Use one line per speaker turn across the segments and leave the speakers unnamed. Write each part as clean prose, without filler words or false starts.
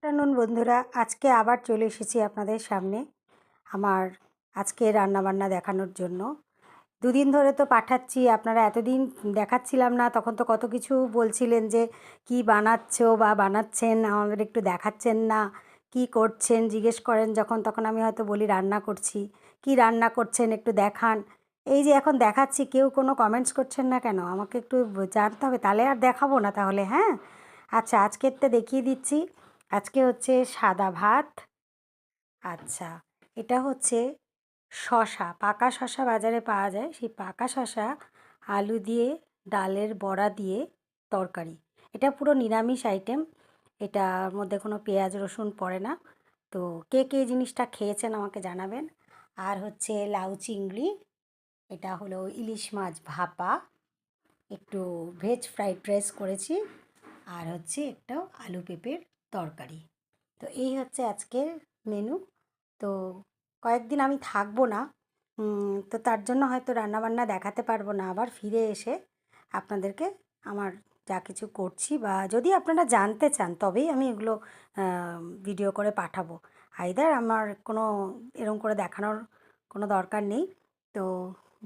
Afternoon বন্ধুরা, আজকে আবার চলে এসেছি আপনাদের সামনে আমার আজকে রান্নাবান্না দেখানোর জন্য। দুদিন ধরে তো পাঠাচ্ছি, আপনারা এতদিন দেখাচ্ছিলাম না, তখন তো কত কিছু বলছিলেন যে কি বানাচ্ছো বা বানাচ্ছেন, আমাদের একটু দেখাচ্ছেন না, কি করছেন জিজ্ঞেস করেন যখন, তখন আমি হয়তো বলি রান্না করছি। কি রান্না করছেন একটু দেখান। এই যে এখন দেখাচ্ছি, কেউ কোনো কমেন্টস করছেন না কেন? আমাকে একটু জানতে হবে, তাহলে আর দেখাবো না তাহলে। হ্যাঁ, আচ্ছা, আজকেরটা দেখিয়ে দিচ্ছি। আজকে হচ্ছে সাদা ভাত। আচ্ছা, এটা হচ্ছে শশা, পাকা শশা বাজারে পাওয়া যায়, সেই পাকা শশা আলু দিয়ে ডালের বড়া দিয়ে তরকারি। এটা পুরো নিরামিষ আইটেম, এটার মধ্যে কোনো পেঁয়াজ রসুন পড়ে না। তো কে কে এই জিনিসটা খেয়েছেন আমাকে জানাবেন। আর হচ্ছে লাউ চিংড়ি, এটা হলো ইলিশ মাছ ভাপা, একটু ভেজ ফ্রাইড রাইস করেছি, আর হচ্ছে একটা আলু পেঁপের তরকারি। তো এই হচ্ছে আজকের মেনু। তো কয়েকদিন আমি থাকবো না, তো তার জন্য হয়তো রান্নাবান্না দেখাতে পারবো না। আবার ফিরে এসে আপনাদেরকে আমার যা কিছু করছি বা যদি আপনারা জানতে চান তবেই আমি এগুলো ভিডিও করে পাঠাবো। আইদার আমার কোনো এরকম করে দেখানোর কোনো দরকার নেই। তো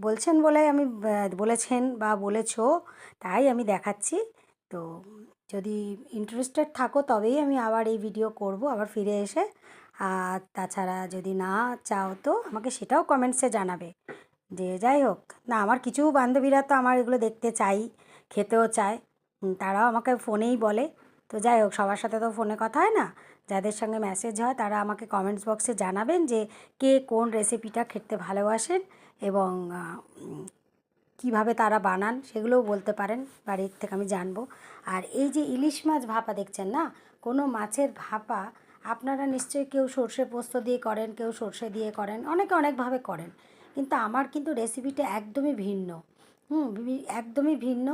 বলছেন বলে আমি বলেছেন বা বলেছো তাই আমি দেখাচ্ছি। তো যদি ইন্টারেস্টেড থাকো তবেই আমি আবার এই ভিডিও করব আবার ফিরে এসে। আর তাছাড়া যদি না চাও তো আমাকে সেটাও কমেন্টসে জানাবে। যে যাই হোক, না আমার কিছু বান্ধবীরা তো আমার এগুলো দেখতে চাই, খেতেও চায়, তারাও আমাকে ফোনেই বলে। তো যাই হোক, সবার সাথে তো ফোনে কথা হয় না। যাদের সঙ্গে মেসেজ হয় তারা আমাকে কমেন্টস বক্সে জানাবেন যে কে কোন রেসিপিটা খেতে ভালোবাসেন এবং কীভাবে তারা বানান সেগুলোও বলতে পারেন, বাড়ির থেকে আমি জানবো। আর এই যে ইলিশ মাছ ভাপা দেখছেন না, কোনো মাছের ভাপা আপনারা নিশ্চয়ই কেউ সর্ষে পোস্ত দিয়ে করেন, কেউ সর্ষে দিয়ে করেন, অনেকে অনেকভাবে করেন, কিন্তু আমার কিন্তু রেসিপিটা একদমই ভিন্ন। একদমই ভিন্ন।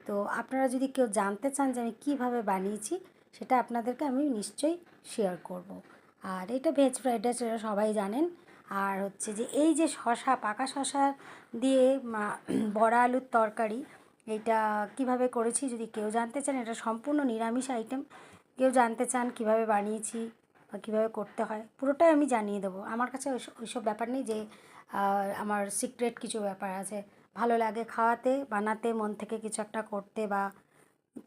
তো আপনারা যদি কেউ জানতে চান যে আমি কীভাবে বানিয়েছি, সেটা আপনাদেরকে আমি নিশ্চয়ই শেয়ার করব। আর এটা ভেজ ফ্রাইড রাইস, এটা সবাই জানেন। আর হচ্ছে যে এই যে শশা, পাকা শশা দিয়ে বড়া আলুর তরকারি, এইটা কিভাবে করেছি যদি কেউ জানতে চান, এটা সম্পূর্ণ নিরামিষ আইটেম। কেউ জানতে চান কিভাবে বানিয়েছি বা কীভাবে করতে হয়, পুরোটাই আমি জানিয়ে দেবো। আমার কাছে ওইসব ব্যাপার নেই যে আমার সিক্রেট কিছু ব্যাপার আছে। ভালো লাগে খাওয়াতে, বানাতে, মন থেকে কিছু একটা করতে, বা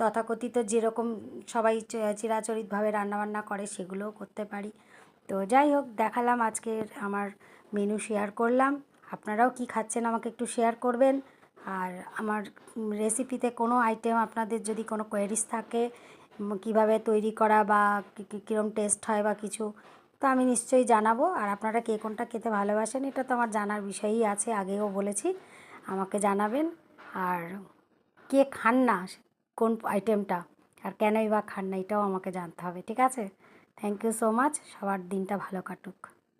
তথাকথিত যেরকম সবাই চিরাচরিতভাবে রান্নাবান্না করে সেগুলোও করতে পারি। তো যাই হোক, দেখালাম আজকের আমার মেনু শেয়ার করলাম। আপনারাও কি খাচ্ছেন আমাকে একটু শেয়ার করবেন। আর আমার রেসিপিতে কোনো আইটেম আপনাদের যদি কোনো কোয়েরিজ থাকে, কিভাবে তৈরি করা বা কীরকম টেস্ট হয় বা কিছু, তো আমি নিশ্চয়ই জানাবো। আর আপনারা কে কোনটা খেতে ভালোবাসেন এটা তো আমার জানার বিষয়ই আছে, আগেও বলেছি, আমাকে জানাবেন। আর কে খান না কোন আইটেমটা, আর কেনই বা খান না, এটাও আমাকে জানতে হবে, ঠিক আছে? Thank you so much. সবার দিনটা ভালো কাটুক।